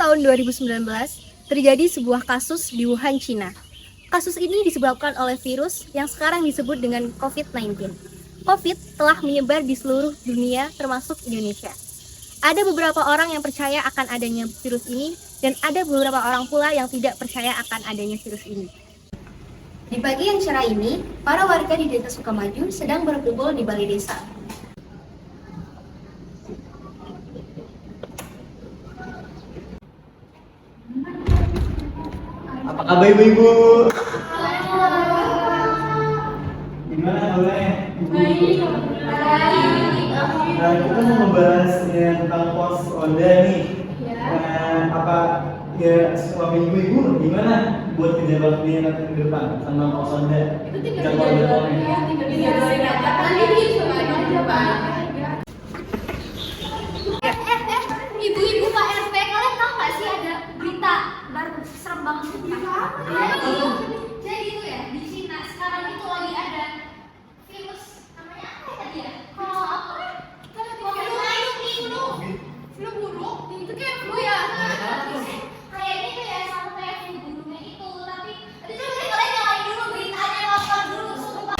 tahun 2019, terjadi sebuah kasus di Wuhan, Cina. Kasus ini disebabkan oleh virus yang sekarang disebut dengan COVID-19. COVID telah menyebar di seluruh dunia termasuk Indonesia. Ada beberapa orang yang percaya akan adanya virus ini dan ada beberapa orang pula yang tidak percaya akan adanya virus ini. Di pagi yang cerah ini, para warga di Desa Sukamaju sedang berkumpul di balai desa. Apa kabar ibu-ibu? Gimana kabarnya? Baik. Nah, kita mau membahas tentang pos ronda nih. Nah, apa ya suami ibu-ibu gimana buat kerja baktinya nanti ke depan sama pos ronda? Itu tinggal dijadwalin aja. Nanti disesuaikan aja, Pak. Ibu-ibu Pak RT, kalian tahu nggak sih ada berita baru serem banget? Jadi itu ya, di Cina sekarang itu lagi ada virus namanya apa ya tadi ya? Kalau apa? Flu burung. Itu kayak flu ya? Kayaknya itu ya sama kayak flu burungnya itu, tapi itu coba kalian nyalain dulu beritanya, lapor dulu sumpah.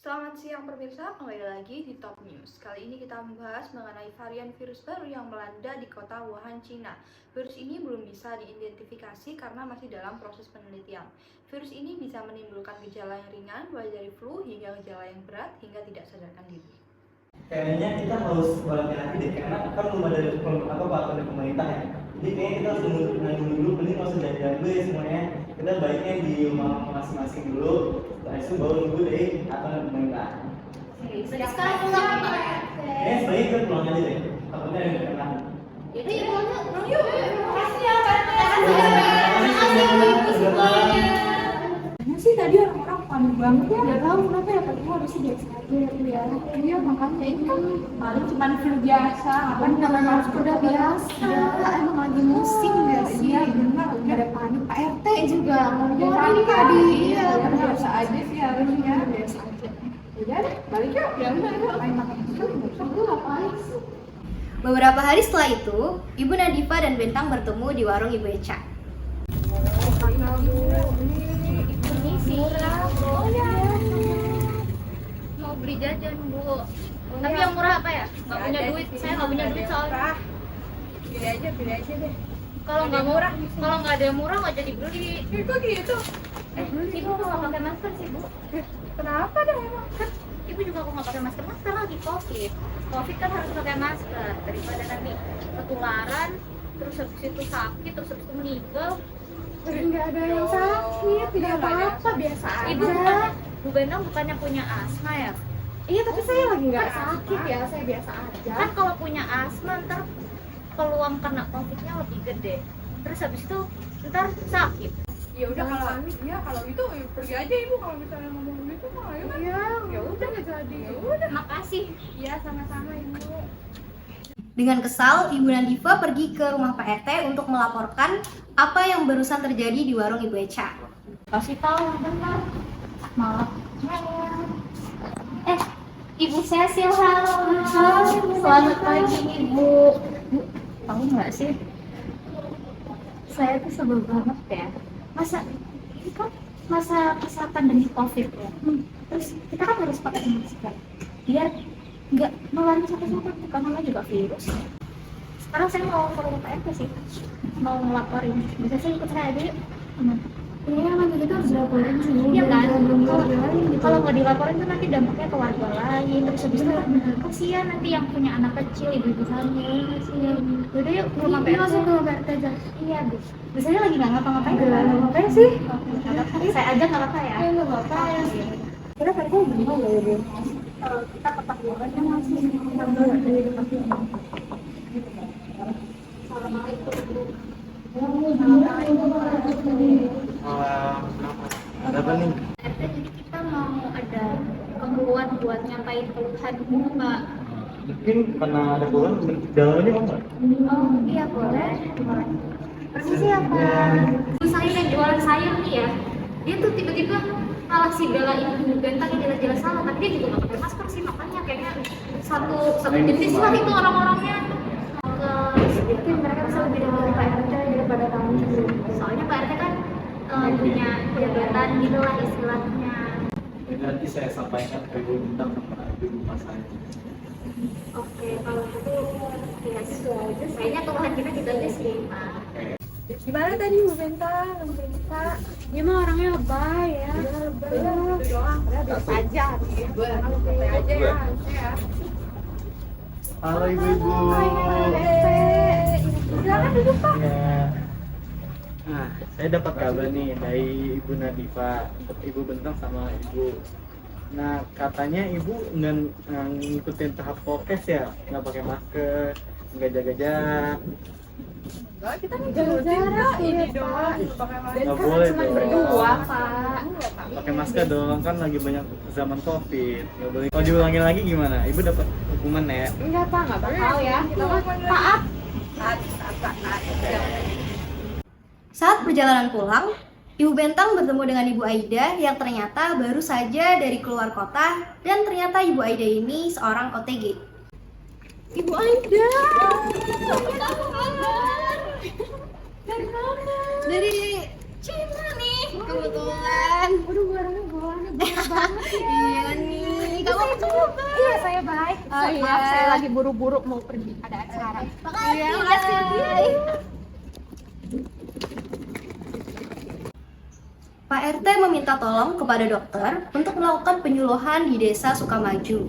Selamat siang pemirsa, kembali lagi di Top News. Kali ini kita membahas mengenai varian virus baru yang melanda di kota Wuhan, Cina. Virus ini belum bisa diidentifikasi karena masih dalam proses penelitian. Virus ini bisa menimbulkan gejala yang ringan, mulai dari flu hingga gejala yang berat hingga tidak sadarkan diri. Kayaknya kita harus berhati-hati deh karena kan belum ada peraturan dari pemerintah ya. Jadi kayaknya kita harus nunggu dulu, mending nggak usah jalan-jalan dulu ya semuanya. Kita baiknya di rumah masing-masing dulu, setelah itu baru nunggu dari aturan pemerintah. Sekarang pulang Pak RT. Kayaknya sebaiknya kita pulang aja deh, takutnya ada yang kena. Jadi pulang yuk. Makasih ya Pak RT. Makasih ibu-ibu semuanya. Kayaknya sih tadi orang-orang panik banget ya. Gak tahu kenapa ya, tapi harusnya biasa aja ya. Iya makanya ini kan paling cuma flu biasa. Ngapain namanya harus udah biasa. Emang lagi musim gak sih? Iya benar. Gak ada panik. Pak RT juga ngomong panik tadi. Iya biasa aja sih harusnya. Biasa aja. Udah deh, balik yuk. Ya udah yuk. Main makan dulu. Lu ngapain sih? Beberapa hari setelah itu, Ibu Nadifa dan Bentang bertemu di warung Ibu Eca. Mau beli jajan Bu. Tapi yang murah apa ya? Nggak punya duit. Saya nggak punya duit soalnya. Pilih aja deh. Kalau nggak ada yang murah nggak jadi beli. Itu gitu. Ibu kok nggak pakai masker sih Bu? Kenapa deh emang? Kan Ibu juga kok nggak pakai masker. Masker lagi COVID. COVID kan harus pakai masker daripada nanti ketularan, terus habis itu sakit, terus habis itu meninggal. Enggak ada yang sakit, tidak apa-apa, biasa aja. Ibu Bu Bendong bukannya punya asma ya? Iya, tapi saya lagi nggak sakit ya, saya biasa aja. Kan kalau punya asma ntar peluang kena COVID-nya lebih gede. Terus habis itu ntar sakit. Ya udah kalau itu ya pergi aja ibu kalau misalnya ngomong gitu mah ya. Iya, ya udah nggak jadi. Ya udah. Makasih. Iya, sama-sama ibu. Dengan kesal, Ibu Nadifa pergi ke rumah Pak RT untuk melaporkan apa yang barusan terjadi di warung Ibu Eca. Kasih tahu benar. Malah. Ibu Cecil, halo. Selamat pagi Ibu. Bu, tahu nggak sih? Saya tuh sebel banget ya. Masa ini kan masa pandemi COVID ya. Terus kita kan harus pakai masker. Biar nggak nularin satu-satu, bukan namanya juga virus. Sekarang saya mau ke rumah Pak RT sih, mau ngelaporin. Bisa sih ikut saya aja yuk. Iya, nanti kita harus laporin sih. Iya kan? Gitu. Kalau nggak dilaporin tuh nanti dampaknya ke warga lain. Terus habis itu kasihan nanti yang punya anak kecil, ibu-ibu hamil, kasihan. Yaudah yuk ke rumah Pak RT. Langsung ke rumah Pak RT aja. Iya, Bu. Biasanya lagi nggak ngapa-ngapain. Nggak ngapain sih? Saya aja nggak apa-apa ya. Iya, nggak apa-apa ya. Kira Pak RT gimana ya, Bu? Kalau kita kepak banget kan masih Ada apa nih? RT, jadi kita mau ada keperluan buat nyampain keluhan dulu Pak. Mungkin karena ada keluhan, jalannya mau nggak? Oh iya boleh. Permisi ya Pak. Bu saya yang jualan sayur nih ya. Dia tuh tiba-tiba malah si Bella ini di Bentang yang jelas-jelas salah, tapi dia juga nggak pakai masker sih, makanya kayaknya satu jenis lah itu orang-orangnya. Itu mereka bisa lebih dengan Pak RT daripada kamu. Soalnya Pak RT kan punya jabatan gitu lah istilahnya. Nanti saya sampaikan ke Ibu Bintang sama Ibu Mas saya. Oke, kalau gitu ya sesuai aja. Kayaknya keluhan kita gitu aja sih, Pak. Gimana tadi Bu Bentang? Bu Bentang? Dia mah orangnya lebay ya. Itu doang, biasa aja. Santai aja ya, harusnya ya. Halo Ibu-ibu. Silakan duduk Pak. Ya. Nah, saya dapat kabar nih dari Ibu Nadifa untuk Ibu Bentang sama Ibu. Nah, katanya Ibu nggak ngikutin tahap prokes ya, nggak pakai masker, nggak jaga jarak. Enggak, kita nih jaga jarak ini doang. Pakai masker. Nggak boleh Cuma dong. berdua, Pak. Pakai masker dong, kan lagi banyak zaman COVID. Nggak boleh. Kalau diulangin lagi gimana? Ibu dapat hukuman ya? Enggak Pak, enggak bakal ya. Kita mah taat. Taat. Saat perjalanan pulang, Ibu Bentang bertemu dengan Ibu Aida yang ternyata baru saja dari keluar kota dan ternyata Ibu Aida ini seorang OTG. Ibu Aida. Dari mana? Dari Cina nih, kebetulan. Waduh, barangnya banyak banget ya. Iya nih, kamu apa kabar? Iya, saya baik. Oh, iya. Maaf, saya lagi buru-buru mau pergi ada acara. Makasih, makasih. Pak RT meminta tolong kepada dokter untuk melakukan penyuluhan di desa Sukamaju.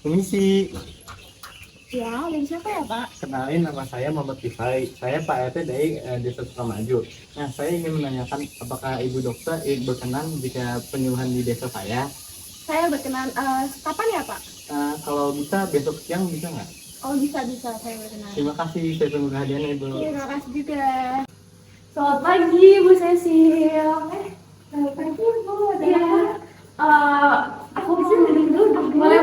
Komisi. Ya, dari siapa ya Pak? Kenalin, nama saya Muhammad Tifai. Saya Pak RT dari Desa Sukamaju. Nah, saya ingin menanyakan apakah Ibu dokter berkenan jika penyuluhan di desa saya? Saya berkenan, kapan ya Pak? Kalau bisa besok siang bisa nggak? Oh bisa, saya berkenan. Terima kasih, saya tunggu kehadirannya Ibu. Terima kasih juga. Selamat pagi Bu Cecil. Selamat pagi Bu. Iya. Aku bisa duduk. Boleh.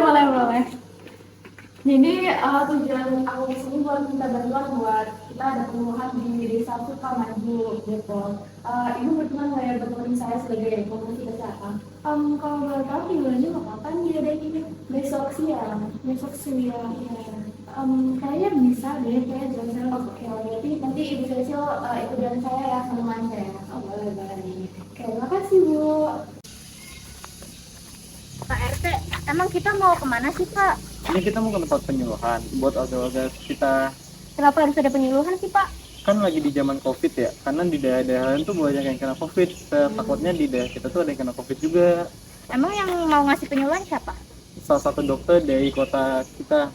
Jadi tujuan aku kesini buat minta bantuan buat kita ada penyuluhan di desa Sukamaju gitu. Ibu berkenan nggak ya berteman saya sebagai komisi kesehatan? Kalau boleh tahu mingguannya mau kapan diadain? Besok siang. Iya. Kayaknya bisa deh, kayak jalan-jalan oke. Nanti Ibu Cecil ikut jalan saya ya sama saya. Oh boleh. Oke, terima kasih Bu. Pak RT, emang kita mau kemana sih Pak? Ini kita mau ke tempat penyuluhan buat warga-warga kita. Kenapa harus ada penyuluhan sih Pak? Kan lagi di zaman COVID ya, karena di daerah-daerah lain tuh banyak yang kena COVID. Takutnya di daerah kita tuh ada yang kena COVID juga. Emang yang mau ngasih penyuluhan siapa? Salah satu dokter dari kota kita.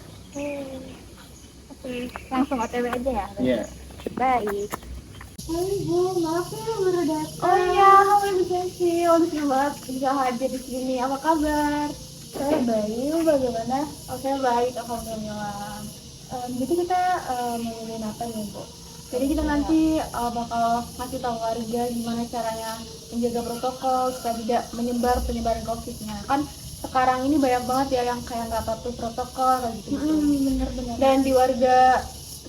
Oke, langsung OTW aja ya? Iya. Baik. Hai Bu, maaf ya baru datang. Oh iya, halo Ibu Cecil. Senang banget bisa hadir di sini. Apa kabar? Saya baik, bagaimana? Oh, saya baik, alhamdulillah. Jadi kita mau ngomongin apa nih Bu? Jadi kita nanti bakal kasih tahu warga gimana caranya menjaga protokol supaya tidak menyebar penyebaran COVID-nya. Kan sekarang ini banyak banget ya yang kayak nggak patuh protokol kayak gitu. Bener. Dan di warga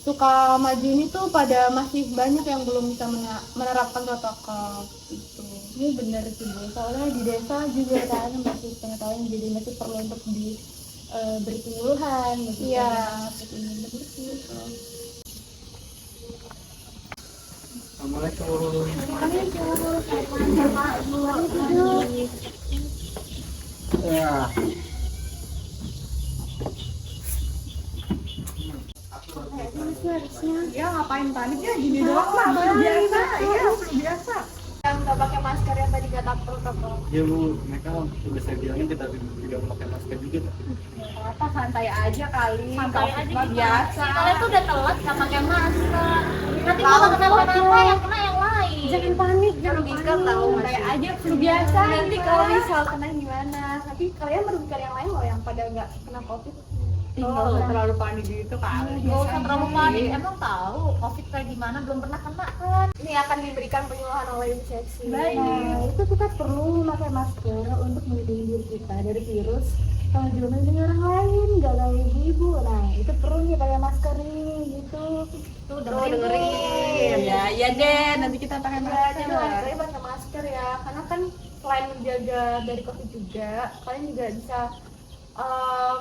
Sukamaju ini tuh pada masih banyak yang belum bisa menerapkan protokol gitu. Ini bener sih Bu, soalnya di desa juga kan masih pengetahuan jadi masih perlu untuk beri penyuluhan gitu. Iya, bener sih. Assalamualaikum. Ya. Ya ngapain panik ya, gini doang mah baru biasa. Iya, belum biasa. Yang nggak pakai masker yang tadi kata protokol. Ya Bu, mereka udah saya bilangin kita tidak pakai masker juga. Apa santai aja kali. Santai aja Nggak gitu. biasa. Kalian tuh udah telat nggak pakai masker. Nanti kalau kenapa-napa yang kena yang lain. Jangan panik, Merugikan tahu nggak santai sih? aja flu biasa. Nanti kalau misal kena gimana? Tapi kalian merugikan yang lain loh yang pada nggak kena COVID. Nggak usah terlalu panik gitu kali. Nggak usah terlalu panik. Emang tahu COVID kayak gimana? Belum pernah kena kan? Ini akan diberikan penyuluhan oleh Ibu Ceci. Baik. Nah, itu kita perlu memakai masker untuk melindungi diri kita dari virus kalau diomelin orang lain nggak kayak ibu-ibu. Nah itu perlu nih pakai masker ini gitu. Tuh dengerin. Ya, iya deh, nanti kita pakai Ya, masker. jadi lain pakai masker ya, karena kan selain menjaga dari COVID juga, kalian juga bisa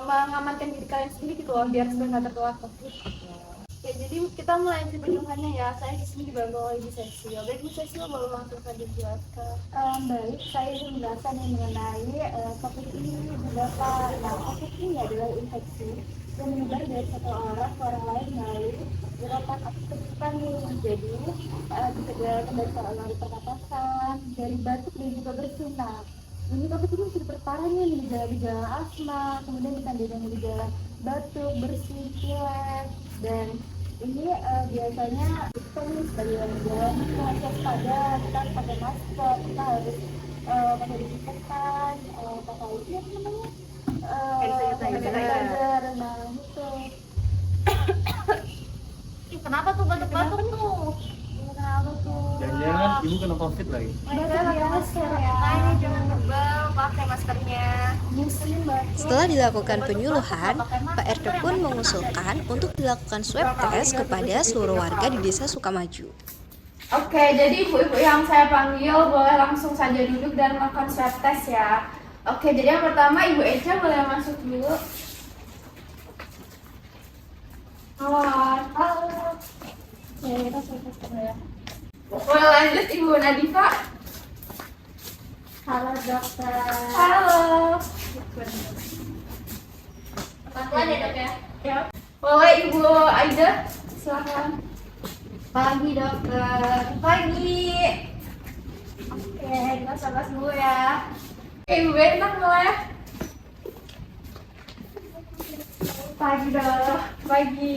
mengamankan diri kalian sendiri gitu loh, biar supaya nggak tertular COVID. Ya, jadi kita mulai perjuangannya ya. Saya di sini dibantu oleh Ibu Cecil. Baik, Ibu Cecil boleh langsung saja jelaskan. Baik, saya ingin menjelaskan mengenai COVID ini beberapa. Nah, COVID ini adalah infeksi yang menyebar dari satu orang ke orang lain melalui jeratan atau kecupan. Jadi bisa dari saluran pernapasan, dari batuk dan juga bersin. Nah, ini COVID ini bisa diperparah nih di gejala asma, kemudian ditandai dengan gejala batuk, bersin, pilek, dan ini biasanya kita nih sebagai warga kita harus waspada, kita harus pakai masker, kita harus pakai disinfektan, pakai itu apa namanya? Hand sanitizer. Nah itu. Kenapa tuh batuk-batuk tuh? Kenapa tuh? Jangan-jangan ibu kena COVID lagi. Pakai masker ya. Makanya jangan tebal, pakai maskernya. Musim batuk. Setelah dilakukan penyuluhan, Pak RT pun mengusulkan untuk dilakukan swab test kepada seluruh warga di Desa Sukamaju. Oke, jadi ibu-ibu yang saya panggil boleh langsung saja duduk dan melakukan swab test ya. Oke, jadi yang pertama Ibu Eca boleh masuk dulu. Halo. Ya, kita swab dulu ya. Boleh lanjut Ibu Nadifa. Halo dokter. Halo. Pelan-pelan ya dok ya. Ya. Boleh Ibu Aida, silakan. Pagi dokter. Pagi. Oke, kita swab dulu ya. Oke, Ibu Bentang boleh. Pagi dok. Pagi.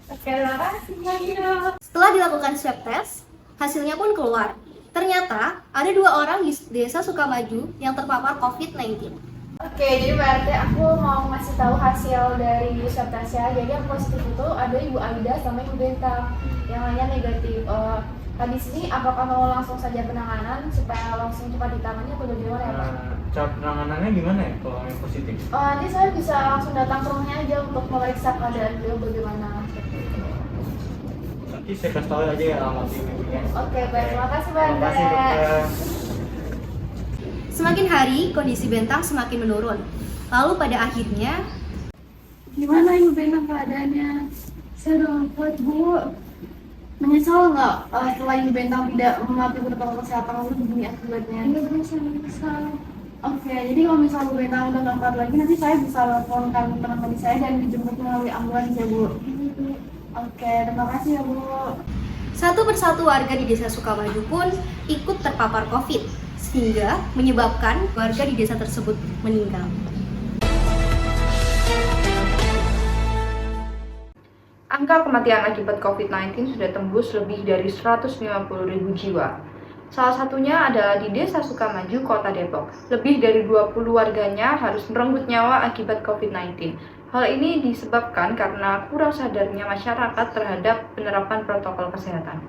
Oke, terima kasih pagi dok. Setelah dilakukan swab test, hasilnya pun keluar. Ternyata ada 2 orang di Desa Sukamaju yang terpapar COVID-19. Oke, jadi berarti aku mau ngasih tahu hasil dari swab test ya. Jadi yang positif itu ada Ibu Aida sama Ibu Bentang, yang lainnya negatif. Tadi sini apakah mau langsung saja penanganan supaya langsung cepat ditangani atau bagaimana ya Pak? Cara penanganannya gimana ya kalau yang positif? Nanti saya bisa langsung datang ke rumahnya aja untuk memeriksa keadaan beliau bagaimana. Nanti saya kasih tahu aja ya alamat ibunya. Oke, baik. Terima kasih Terima banyak. kasih dokter. Semakin hari, kondisi Bentang semakin menurun. Lalu pada akhirnya, Gimana Ibu Bentang keadaannya? Saya udah nggak kuat Bu. Menyesal nggak setelah Ibu Bentang tidak mematuhi protokol kesehatan lalu begini akibatnya? Nggak bisa menyesal. Oke, jadi kalau misalnya Bu Bentang udah nggak kuat lagi, nanti saya bisa teleponkan teman medis saya dan dijemput melalui ambulans ya Bu. Oke, terima kasih ya Bu. satu persatu warga di Desa Sukamaju pun ikut terpapar COVID, sehingga menyebabkan warga di desa tersebut meninggal. Angka kematian akibat COVID-19 sudah tembus lebih dari 150.000 jiwa. Salah satunya adalah di Desa Sukamaju, Kota Depok. Lebih dari 20 warganya harus merenggut nyawa akibat COVID-19. Hal ini disebabkan karena kurang sadarnya masyarakat terhadap penerapan protokol kesehatan.